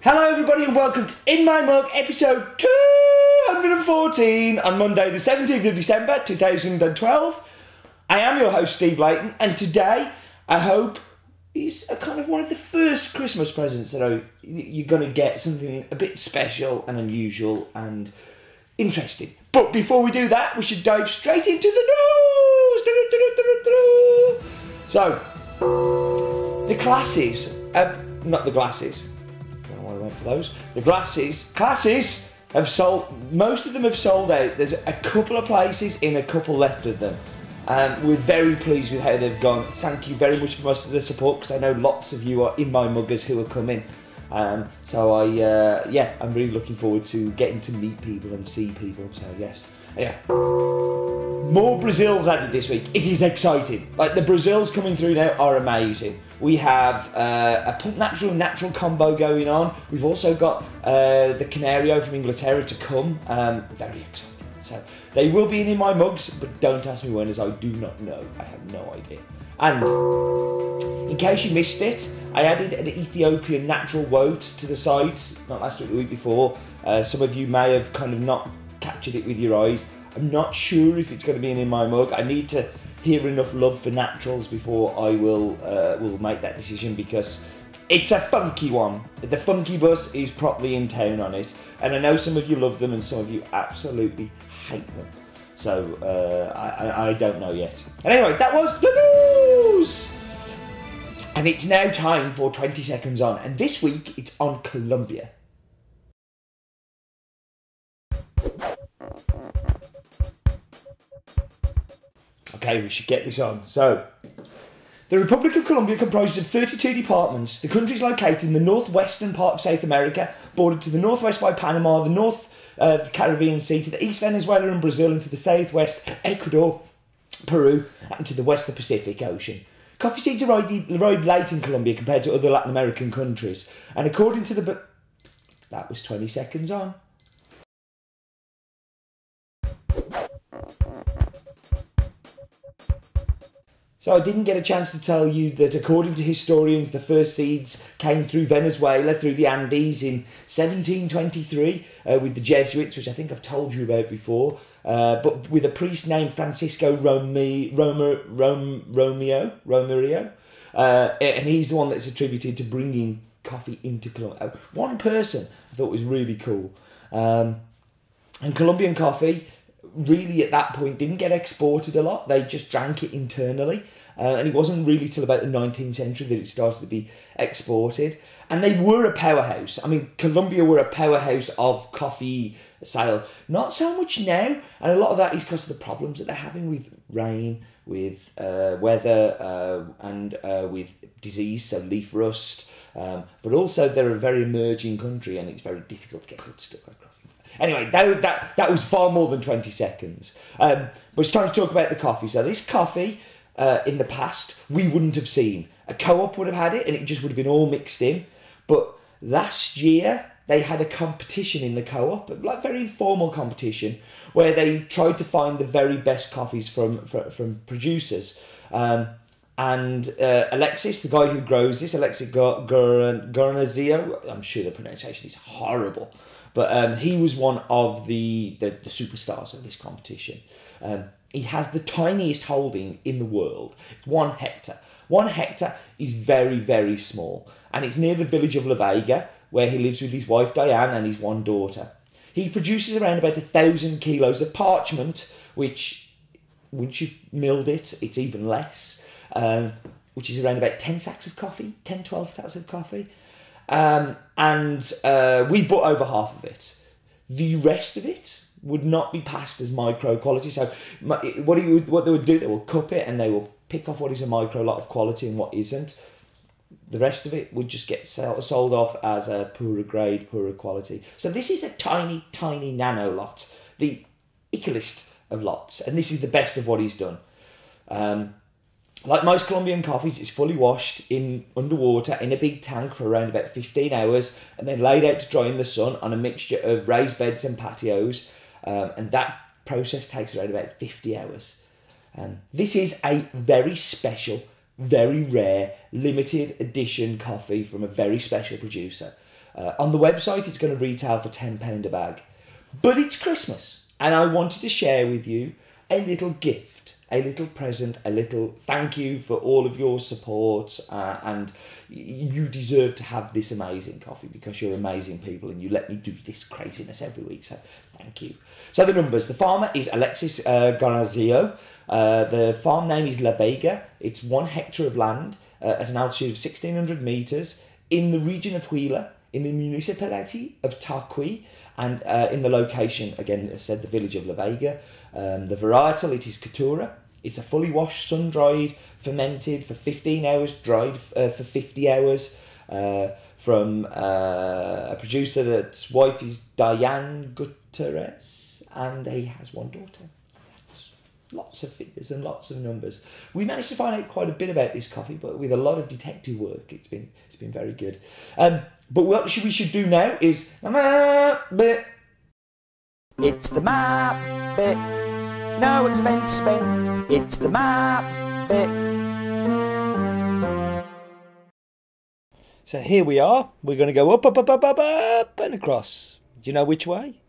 Hello everybody and welcome to In My Mug episode 214 on Monday the 17th of December 2012. I am your host Steve Layton, and today I hope is a kind of one of the first Christmas presents that you're going to get, something a bit special and unusual and interesting. But before we do that, we should dive straight into the news. So, the classes, not the glasses, I don't know why I went for those. The classes have sold, most of them have sold out. There's a couple of places in, a couple left of them. We're very pleased with how they've gone. Thank you very much for most of the support, because I know lots of you are In My Muggers who are coming. So I'm really looking forward to getting to meet people and see people. So yes, yeah. More Brazils added this week. It is exciting. Like, the Brazils coming through now are amazing. We have a pump natural combo going on. We've also got the Canario from Inglaterra to come. Very exciting. So they will be in My Mugs, but don't ask me when, as I do not know. I have no idea. And in case you missed it, I added an Ethiopian natural woad to the site, not last week, the week before. Some of you may have kind of not captured it with your eyes. I'm not sure if it's going to be in My Mug. I need to hear enough love for naturals before I will make that decision, because it's a funky one. The funky bus is properly in town on it, and I know some of you love them and some of you absolutely hate them. So I don't know yet. And anyway, that was the news! And it's now time for 20 seconds on, and this week it's on Colombia. Okay, we should get this on. So, the Republic of Colombia comprises of 32 departments. The country is located in the northwestern part of South America, bordered to the northwest by Panama, the north the Caribbean Sea, to the east Venezuela and Brazil, and to the southwest Ecuador, Peru, and to the west the Pacific Ocean. Coffee seeds arrived late in Colombia compared to other Latin American countries, and according to the... That was 20 seconds on. So I didn't get a chance to tell you that according to historians, the first seeds came through Venezuela, through the Andes in 1723 with the Jesuits, which I think I've told you about before, but with a priest named Francisco Romerio, and he's the one that's attributed to bringing coffee into Colombia. One person I thought was really cool. And Colombian coffee really at that point didn't get exported a lot. They just drank it internally, and it wasn't really till about the 19th century that it started to be exported. And they were a powerhouse. I mean, Colombia were a powerhouse of coffee sale. Not so much now, and a lot of that is because of the problems that they're having with rain, with weather, and with disease, so leaf rust. But also they're a very emerging country, and it's very difficult to get good stuff across. Anyway, that was far more than 20 seconds. But it's time to talk about the coffee. So this coffee, in the past, we wouldn't have seen. A co-op would have had it, and it just would have been all mixed in. But last year, they had a competition in the co-op, like very informal competition, where they tried to find the very best coffees from producers. And Alexis, the guy who grows this, Alexis Garnazio, I'm sure the pronunciation is horrible, but he was one of the superstars of this competition. He has the tiniest holding in the world. It's 1 hectare. 1 hectare is very, very small. And it's near the village of Vega, where he lives with his wife Diane and his one daughter. He produces around about 1,000 kilos of parchment, which, once you've milled it, it's even less, which is around about 10 sacks of coffee, 10, 12 sacks of coffee. And we bought over half of it. The rest of it would not be passed as micro quality. So what they would do, they will cup it and they will pick off what is a micro lot of quality and what isn't. The rest of it would just get sold off as a poorer grade, poorer quality. So this is a tiny, tiny nano lot, the ickiest of lots, and this is the best of what he's done. Like most Colombian coffees, it's fully washed in underwater in a big tank for around about 15 hours and then laid out to dry in the sun on a mixture of raised beds and patios, and that process takes around about 50 hours. This is a very special very rare, limited edition coffee from a very special producer. On the website, it's going to retail for £10 a bag. But it's Christmas, and I wanted to share with you a little gift, a little present, a little thank you for all of your support, and you deserve to have this amazing coffee because you're amazing people and you let me do this craziness every week, so thank you. So the numbers, the farmer is Alexis Garazio. The farm name is La Vega. It's 1 hectare of land at an altitude of 1,600 metres in the region of Huila, in the municipality of Tarqui, and in the location, again, as I said, the village of La Vega. The varietal, it is Catura. It's a fully washed, sun-dried, fermented for 15 hours, dried for 50 hours, from a producer that's wife is Diane Gutierrez, and he has 1 daughter. Lots of figures and lots of numbers. We managed to find out quite a bit about this coffee, but with a lot of detective work, it's been very good. But what we should do now is the map bit. It's the map bit. No expense spent. It's the map bit. So here we are. We're going to go up, up, up, up, up, up, and across. Do you know which way?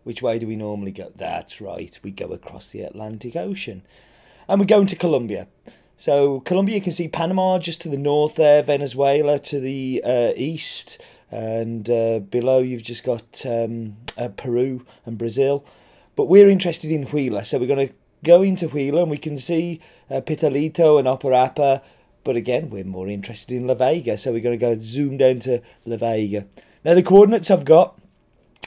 Which way do we normally go? That's right, we go across the Atlantic Ocean. And we're going to Colombia. So Colombia, you can see Panama just to the north there, Venezuela to the east, and below you've just got Peru and Brazil. But we're interested in Huila, so we're going to go into Huila and we can see Pitalito and Oparapa. But again, we're more interested in La Vega, so we're going to go zoom down to La Vega. Now the coordinates I've got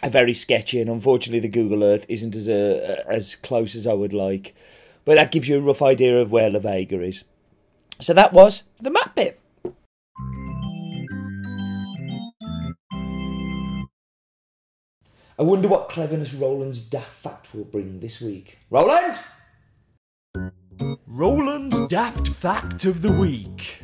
are very sketchy, and unfortunately the Google Earth isn't as close as I would like. But that gives you a rough idea of where La Vega is. So that was the map bit. I wonder what Cleverness Roland's daft fact will bring this week. Roland! Roland's daft fact of the week.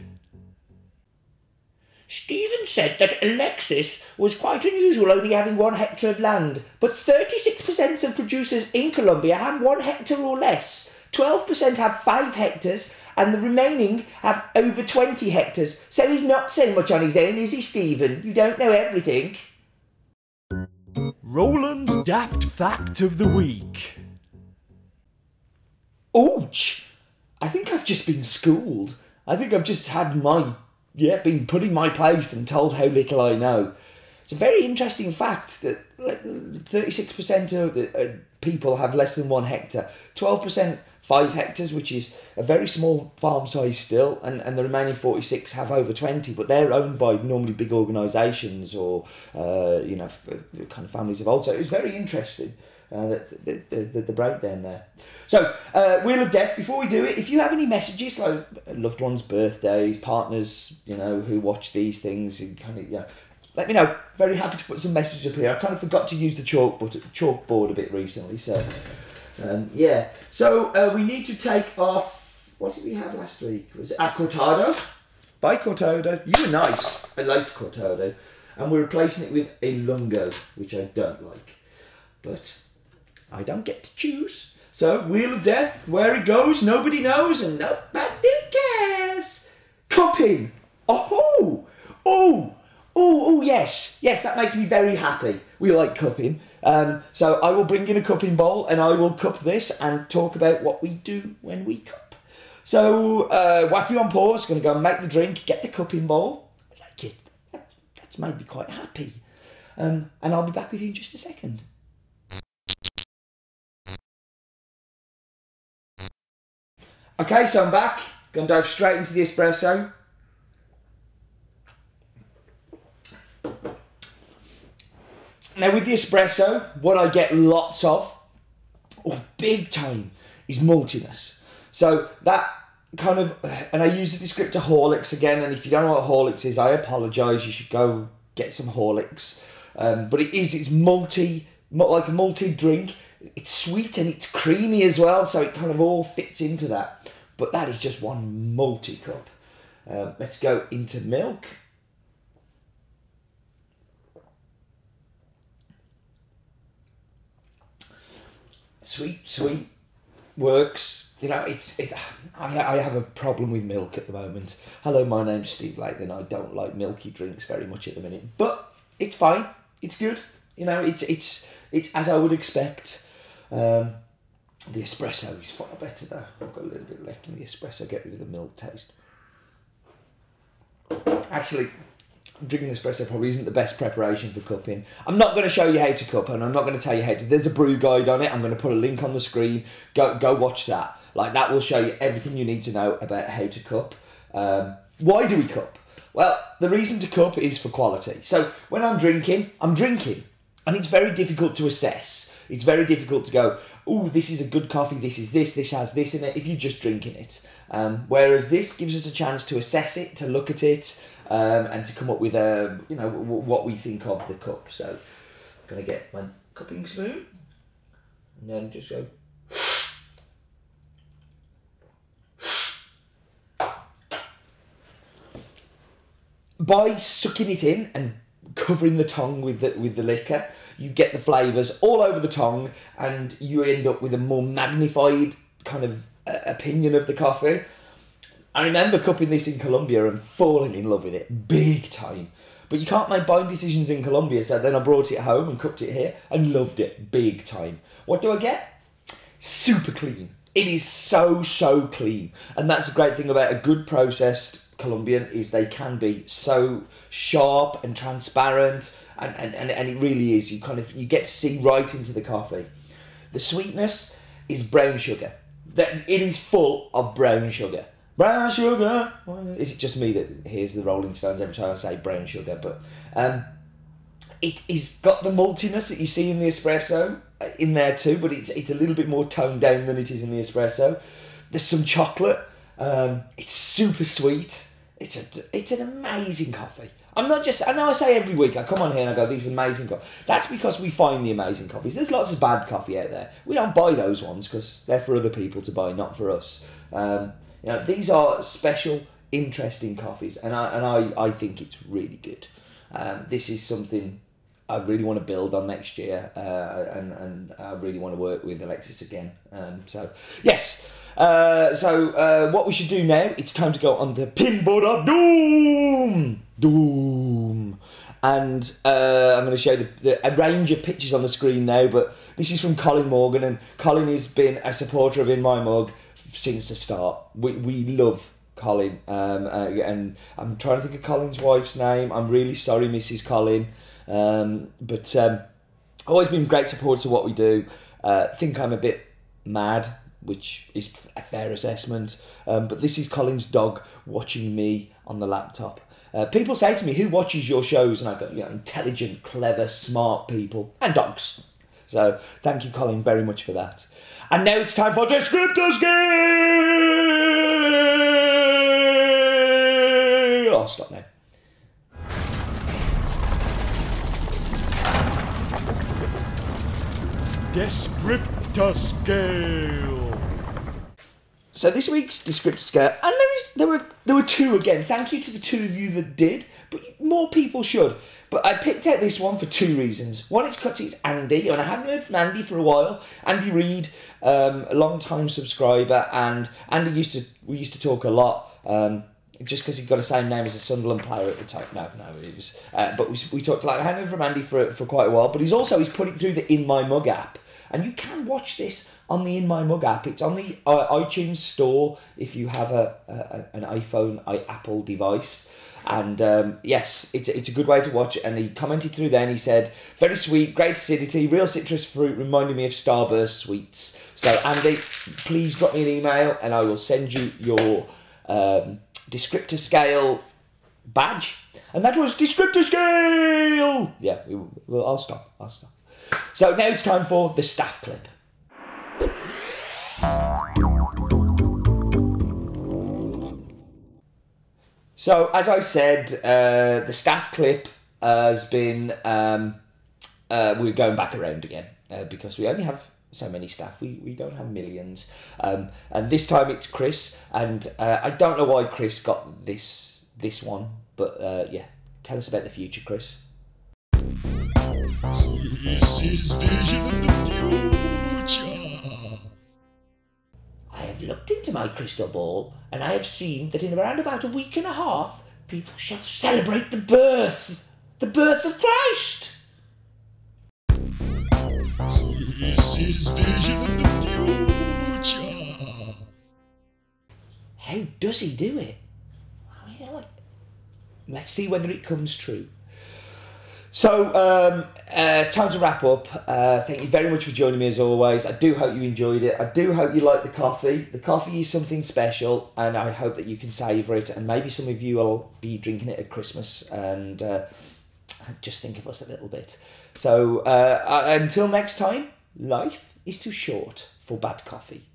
Stephen said that Alexis was quite unusual, only having 1 hectare of land, but 36% of producers in Colombia have 1 hectare or less. 12% have 5 hectares, and the remaining have over 20 hectares. So he's not so much on his own, is he, Stephen? You don't know everything. Roland's daft fact of the week. Ouch! I think I've just been schooled. I think I've just had been put in my place and told how little I know. It's a very interesting fact that 36% of people have less than 1 hectare, 12% 5 hectares, which is a very small farm size still, and the remaining 46 have over 20, but they're owned by normally big organisations or kind of families of old. So it was very interesting. The breakdown there. So, Wheel of Death, before we do it, if you have any messages, like loved ones' birthdays, partners, who watch these things, and let me know. Very happy to put some messages up here. I kind of forgot to use the chalkboard a bit recently, so, yeah. So, we need to take off, what did we have last week? Was it Cortado? By Cortado. You were nice. I liked Cortado. And we're replacing it with a Lungo, which I don't like. But I don't get to choose. So, Wheel of Death, where it goes, nobody knows, and nobody cares. Cupping. Oh, yes, that makes me very happy. We like cupping. So I will bring in a cupping bowl, and I will cup this and talk about what we do when we cup. So, whack you on pause, going to go and make the drink, get the cupping bowl. I like it. That's made me quite happy. And I'll be back with you in just a second. Okay, so I'm back. Going to dive straight into the espresso. Now with the espresso, what I get lots of, big time, is maltiness. So that kind of, and I use the descriptor Horlicks again, and if you don't know what Horlicks is, I apologise, you should go get some Horlicks. But it's malty, like a malty drink. It's sweet and it's creamy as well, so it kind of all fits into that. But that is just one multi-cup. Let's go into milk. Sweet, works. you know, I have a problem with milk at the moment. Hello, my name's Steve Layton, and I don't like milky drinks very much at the minute, but it's fine. It's good. You know, it's as I would expect. The espresso is far better though. I've got a little bit left in the espresso. Get rid of the milk taste. Actually, drinking espresso probably isn't the best preparation for cupping. I'm not going to show you how to cup, and I'm not going to tell you how to. There's a brew guide on it. I'm going to put a link on the screen. Go watch that. Like, that will show you everything you need to know about how to cup. Why do we cup? Well, the reason to cup is for quality. So when I'm drinking, and it's very difficult to assess. It's very difficult to go, oh, this is a good coffee, this has this in it, if you're just drinking it. Whereas this gives us a chance to assess it, to look at it, and to come up with what we think of the cup. So I'm going to get my cupping spoon, and then just go. By sucking it in and covering the tongue with the liquor, you get the flavours all over the tongue, and you end up with a more magnified kind of opinion of the coffee. I remember cupping this in Colombia and falling in love with it big time. But you can't make buying decisions in Colombia, so then I brought it home and cooked it here and loved it big time. What do I get? Super clean. It is so clean, and that's the great thing about a good processed Colombian, is they can be so sharp and transparent, and it really is. You get to see right into the coffee. The sweetness is brown sugar. It is full of brown sugar. Brown sugar. Is it just me that hears the Rolling Stones every time I say brown sugar? But it is got the maltiness that you see in the espresso in there too, but it's a little bit more toned down than it is in the espresso. There's some chocolate. It's super sweet. It's an amazing coffee. I know I say every week, I come on here and I go, these are amazing coffee. That's because we find the amazing coffees. There's lots of bad coffee out there. We don't buy those ones because they're for other people to buy, not for us. These are special, interesting coffees, and I think it's really good. This is something I really want to build on next year, and I really want to work with Alexis again. Yes. What we should do now, it's time to go on the pinboard of doom. And I'm going to show a range of pictures on the screen now, but this is from Colin Morgan, and Colin has been a supporter of In My Mug since the start. We love Colin, and I'm trying to think of Colin's wife's name. I'm really sorry, Mrs. Colin, but always been great supporters of what we do. Think I'm a bit mad, which is a fair assessment, but this is Colin's dog watching me on the laptop. People say to me, who watches your shows? And I go, intelligent, clever, smart people, and dogs. So thank you, Colin, very much for that. And now it's time for Descriptor Scale! I'll stop now. Descriptor Scale. So this week's Descriptor Scale, and there were two again. Thank you to the two of you that did, but more people should. But I picked out this one for two reasons. One, it's Andy, and I haven't heard from Andy for a while. Andy Reid, a long-time subscriber, and Andy we used to talk a lot. Just because he'd got the same name as a Sunderland player at the time. No, it was. But we talked like I hadn't heard from Andy for quite a while. But he's put it through the In My Mug app, and you can watch this on the In My Mug app. It's on the iTunes store if you have an iPhone, Apple device. And yes, it's a good way to watch it. And he commented through there and he said, very sweet, great acidity, real citrus fruit, reminding me of Starburst sweets. So Andy, please drop me an email and I will send you your Descriptor Scale badge. And that was Descriptor Scale! Yeah, I'll stop. So now it's time for the staff clip. So, as I said, the staff clip has been, we're going back around again, because we only have so many staff, we don't have millions, and this time it's Chris, and I don't know why Chris got this one, but yeah, tell us about the future, Chris. This is Vision of the Future. I have looked my crystal ball, and I have seen that in around about a week and a half, people shall celebrate the birth of Christ. This is Vision of the Future. How does he do it? Let's see whether it comes true. So, time to wrap up. Thank you very much for joining me as always. I do hope you enjoyed it. I do hope you like the coffee. The coffee is something special, and I hope that you can savour it, and maybe some of you will be drinking it at Christmas and just think of us a little bit. So, until next time, life is too short for bad coffee.